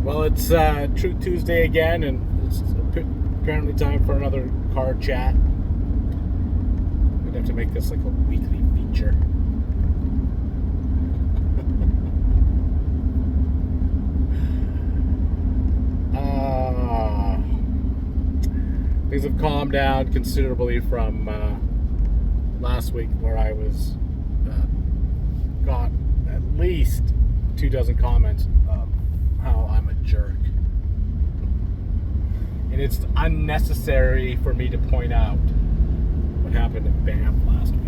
Well, it's Truth Tuesday again, and it's apparently time for another car chat. We'd have to make this like a weekly feature. Things have calmed down considerably from last week, where I was got at least 24 comments of how I'm a jerk. And it's unnecessary for me to point out what happened in Banff last week.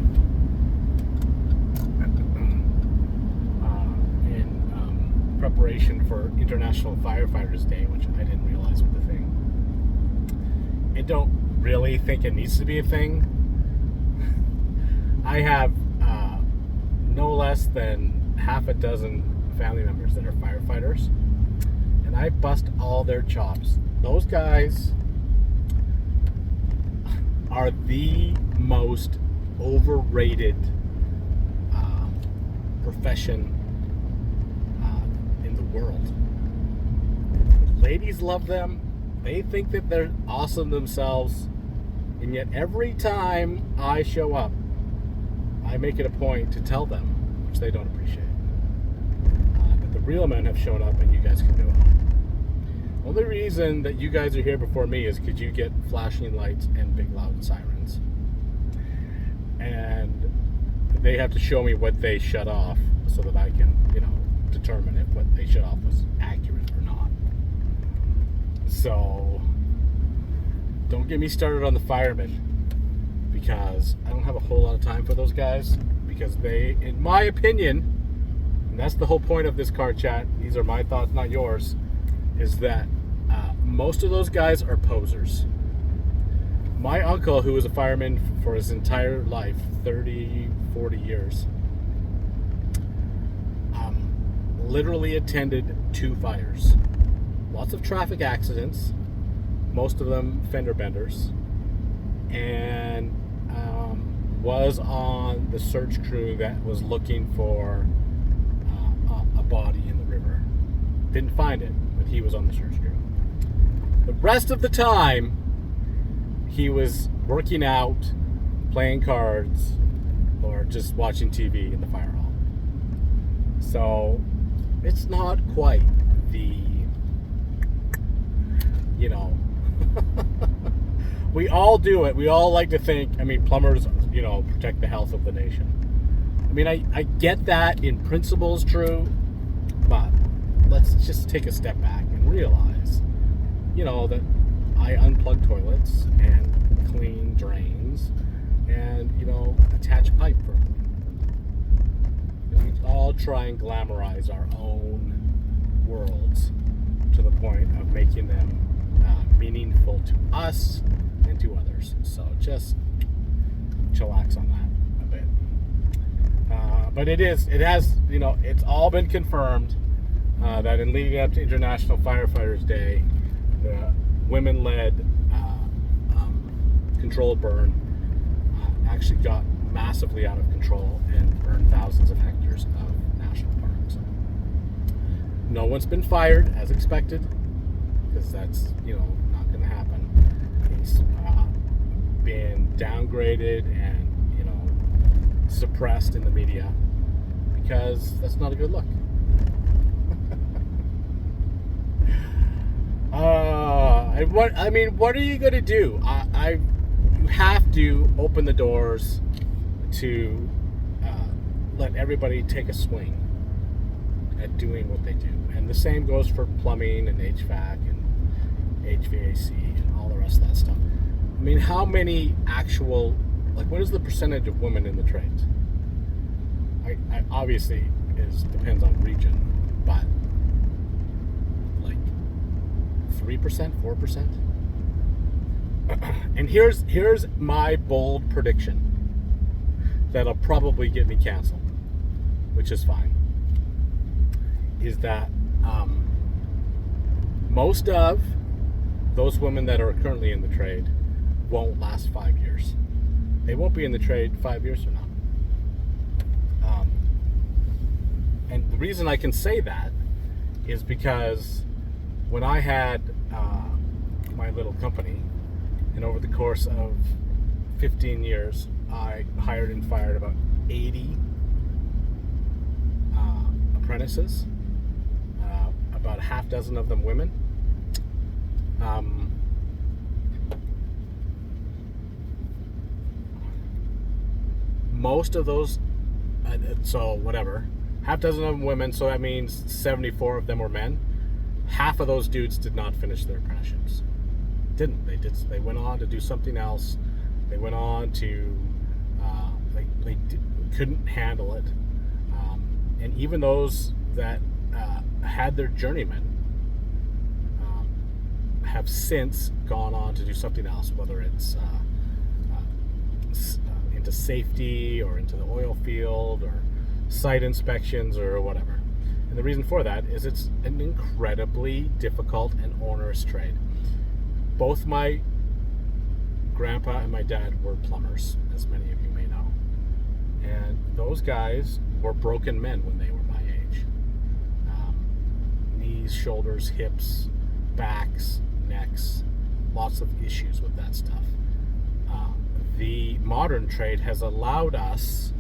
In preparation for International Firefighters Day, which I didn't realize was a thing. I don't really think it needs to be a thing. I have no less than half a dozen family members that are firefighters, and I bust all their chops. Those guys are the most overrated profession in the world. Ladies love them. They think that they're awesome themselves, and yet every time I show up, I make it a point to tell them, which they don't appreciate, that the real men have shown up and you guys can do it. The only reason that you guys are here before me is because you get flashing lights and big loud sirens. And they have to show me what they shut off so that I can, determine if what they shut off was accurate or not. So, don't get me started on the firemen, because I don't have a whole lot of time for those guys, because they, in my opinion, and that's the whole point of this car chat, these are my thoughts, not yours, is that most of those guys are posers. My uncle, who was a fireman for his entire life, 30, 40 years, literally attended 2 fires. Lots of traffic accidents, most of them fender benders, and was on the search crew that was looking for a body in the river. Didn't find it, but he was on the search crew. The rest of the time, he was working out, playing cards, or just watching TV in the fire hall. So, it's not quite the, we all do it. We all like to think, plumbers, protect the health of the nation. I get that in principle is true, but let's just take a step back and realize, that I unplug toilets and clean drains and, attach pipe for them. We all try and glamorize our own worlds to the point of making them meaningful to us and to others. So just chillax on that a bit. But it's all been confirmed that in leading up to International Firefighters Day, the women-led controlled burn actually got massively out of control and burned thousands of hectares of national parks. No one's been fired as expected, because that's not going to happen. He's been downgraded and suppressed in the media, because that's not a good look. What are you going to do? You have to open the doors to let everybody take a swing at doing what they do. And the same goes for plumbing and HVAC and HVAC and all the rest of that stuff. How many actual, what is the percentage of women in the trades? I obviously depends on region, but 3%, 4%. And here's my bold prediction that'll probably get me canceled, which is fine. Is that most of those women that are currently in the trade won't last 5 years. They won't be in the trade 5 years from now. And the reason I can say that is because when I had my little company, and over the course of 15 years, I hired and fired about 80 apprentices, about a half dozen of them women. Most of those, so whatever, half dozen of them women, so that means 74 of them were men. Half of those dudes did not finish their apprenticeships. They went on to do something else. They went on to couldn't handle it. And even those that had their journeyman have since gone on to do something else, whether it's into safety or into the oil field or site inspections or whatever. And the reason for that is it's an incredibly difficult and onerous trade. Both my grandpa and my dad were plumbers, as many of you may know. And those guys were broken men when they were my age. Knees, shoulders, hips, backs, necks, lots of issues with that stuff. The modern trade has allowed us,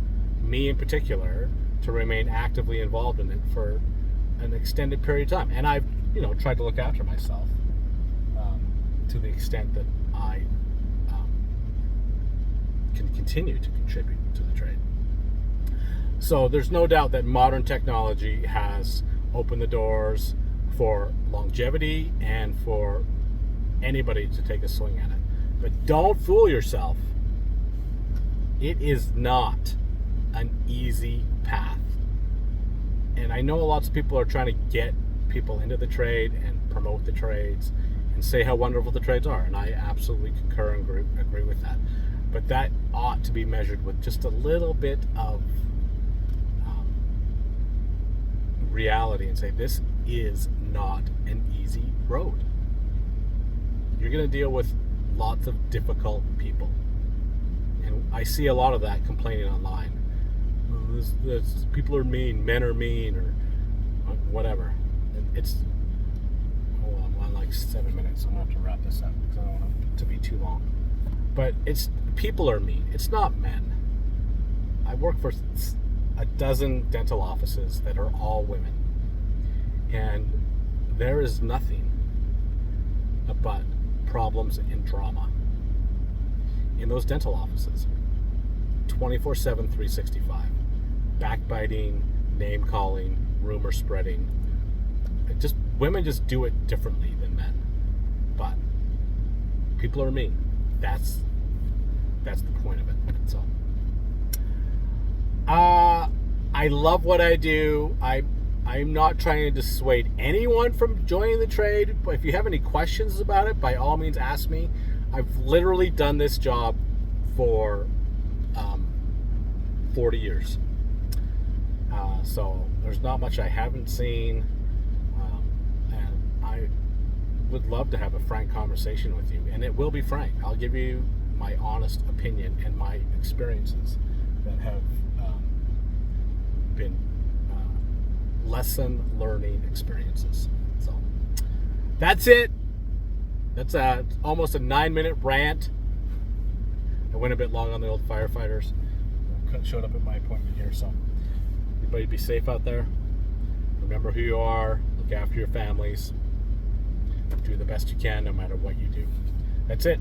me in particular, to remain actively involved in it for an extended period of time. And I've, tried to look after myself to the extent that I can continue to contribute to the trade. So there's no doubt that modern technology has opened the doors for longevity and for anybody to take a swing at it. But don't fool yourself. It is not an easy path. And I know lots of people are trying to get people into the trade and promote the trades and say how wonderful the trades are. And I absolutely concur and agree with that. But that ought to be measured with just a little bit of reality and say, this is not an easy road. You're going to deal with lots of difficult people. And I see a lot of that complaining online. People are mean, men are mean, or whatever. It's, hold on, we're on like 7 minutes, so I'm going to have to wrap this up because I don't want it to be too long. But people are mean. It's not men. I work for a dozen dental offices that are all women. And there is nothing but problems and drama in those dental offices 24/7, 365. Backbiting, name calling, rumor spreading. Women just do it differently than men. But people are mean. That's the point of it. So I love what I do. I'm not trying to dissuade anyone from joining the trade, but if you have any questions about it, by all means ask me. I've literally done this job for 40 years. So there's not much I haven't seen. And I would love to have a frank conversation with you. And it will be frank. I'll give you my honest opinion and my experiences that have been lesson learning experiences. So that's it. That's almost a 9-minute rant. I went a bit long on the old firefighters. Showed up at my appointment here. So everybody be safe out there. Remember who you are. Look after your families. Do the best you can no matter what you do. That's it.